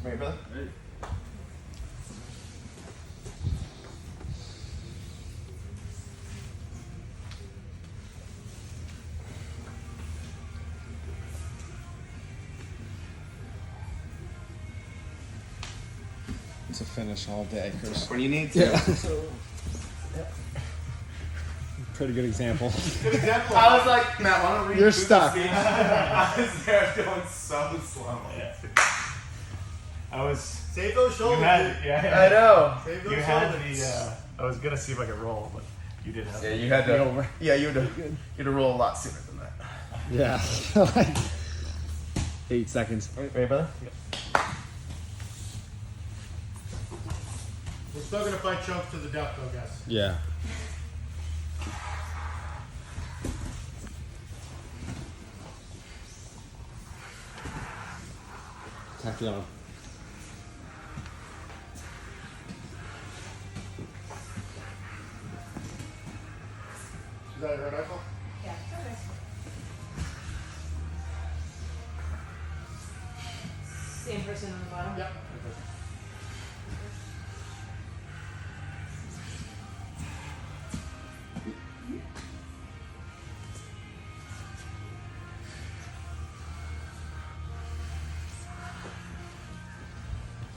Ready, brother? Ready. It's a finish all day, Chris. When you need to. Yeah. Pretty good example. Good example. I was like, Matt, why don't we You're stuck. I was there going so slow. Yeah. I was. Save those shoulders. You had, dude. yeah. I know. Save those You had shoulders. the. I was gonna see if I could roll, but you did have. Yeah, you had to. Over. Yeah, you had to roll a lot sooner than that. Yeah. Like 8 seconds. Ready, brother? We're still gonna fight chokes to the death, though, guys. Yeah. Tack it on. Is that your rifle? Yeah, okay. Same person on the bottom? Yep.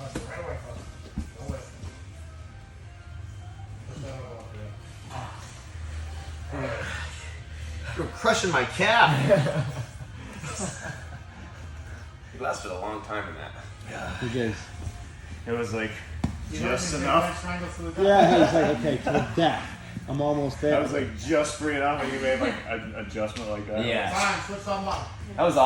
Right away, fellas. Don't wait. Push that over there. You're crushing my calf. You lasted a long time in that. He did. It was like You know, just you take enough. that triangle to the death. Yeah, he's like, okay, to the death. I'm almost there. I was like just free enough, and you made like an adjustment like that. Yeah. Fine, switch on mine. That was awesome.